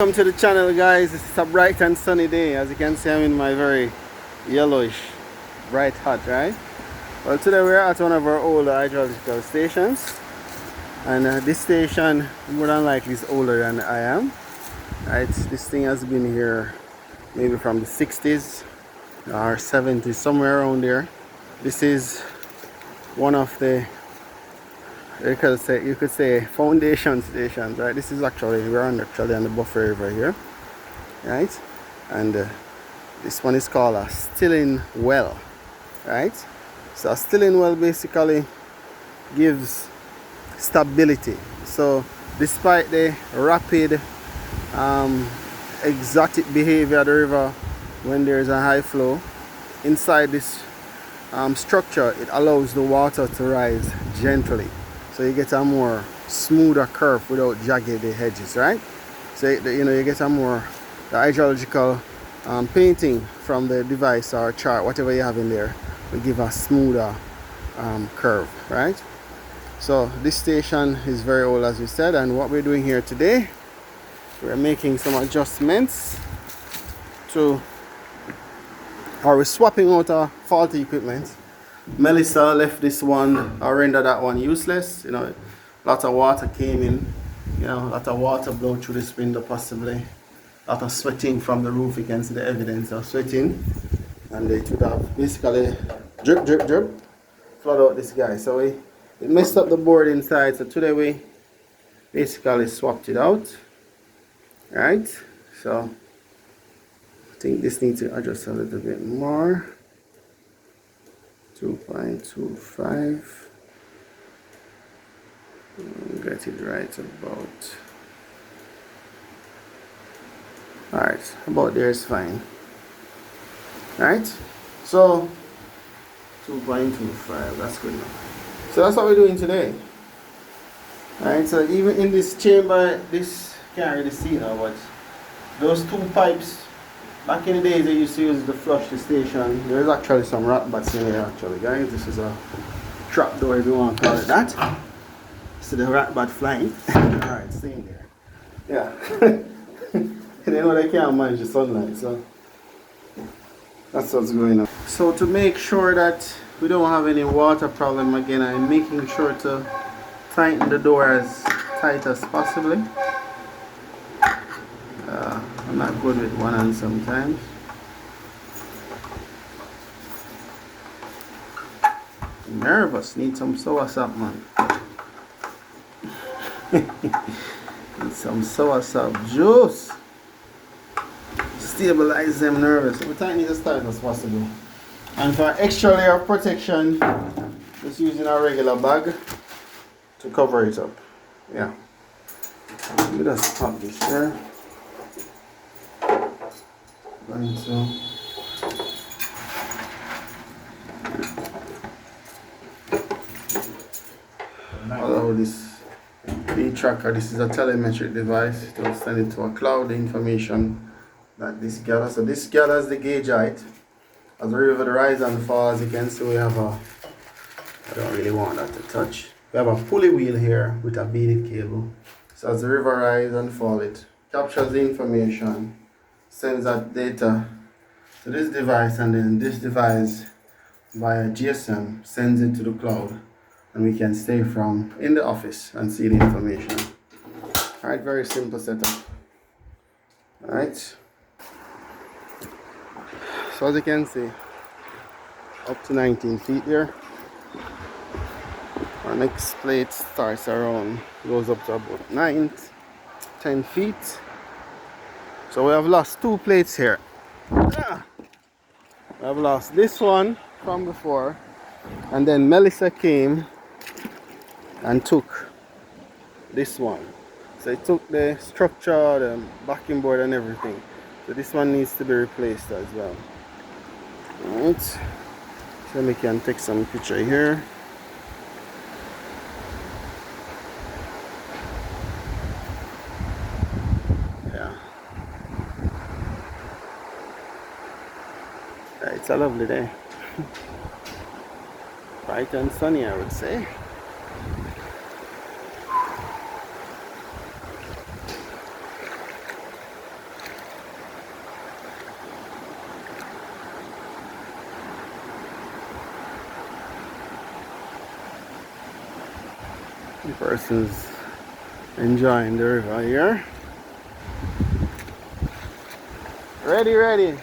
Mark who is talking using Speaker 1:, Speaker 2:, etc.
Speaker 1: Welcome to the channel, guys. It's a bright and sunny day. As you can see, I'm in my very yellowish bright hut, right? Well, today we're at one of our older hydrological stations, and this station more than likely is older than I am, right? This thing has been here maybe from the 60s or 70s, somewhere around there. This is one of the, you could say foundation stations, right? This is actually, actually on the Buffer River here, right? And this one is called a stilling well, right? So a stilling well basically gives stability. So despite the rapid exotic behavior of the river when there is a high flow, inside this structure it allows the water to rise gently, so you get a more smoother curve without jagged the edges, right? So you get a more the hydrological painting from the device or chart, whatever you have in there, will give a smoother curve, right? So this station is very old, as we said, and what we're doing here today, we're making some adjustments to, or we're swapping out our faulty equipment. Melissa left this one or rendered that one useless. Lots of water came in, a lot of water blow through this window, possibly a lot of sweating from the roof. You can see the evidence of sweating, and it would have basically drip drip drip flood out this guy. So it messed up the board inside, so today we basically swapped it out, right? So I think this needs to adjust a little bit more. 2.25. Get it right about. Alright, about there is fine. Alright, so 2.25, that's good enough. So that's what we're doing today. Alright, so even in this chamber, this can't really see now, but those two pipes, back in the days they used to use to flush the station. There's actually some rat bats in here actually, guys. This is a trap door, if you want to call it that. So the rat bat flying. Alright, staying there. Yeah. They know they can't manage the sunlight, so that's what's going on. So to make sure that we don't have any water problem again, I'm making sure to tighten the door as tight as possibly. I'm not good with one hand sometimes. I'm nervous, need some soursop, man. Need some soursop juice. Stabilize them nervous. We tighten it as tight as possible. And for extra layer of protection, just using a regular bag to cover it up. Yeah. Let me just pop this here. Going to allow this feed tracker. This is a telemetric device. It will send it to a cloud, the information that this gathers. So this gathers the gauge height as the river rises and falls. You can see we have a, I don't really want that to touch. We have a pulley wheel here with a beaded cable. So as the river rises and falls, it captures the information, sends that data to this device, and then this device via GSM sends it to the cloud, and we can stay from in the office and see the information. Alright, very simple setup. Alright, so as you can see, up to 19 feet there. Our next plate starts around, goes up to about 10 feet. So we have lost two plates here. We have lost this one from before, and then Melissa came and took this one. So it took the structure, the backing board and everything. So this one needs to be replaced as well. Alright, so we can take some picture here. It's a lovely day. Bright and sunny, I would say. The person's enjoying the river here. Ready, ready.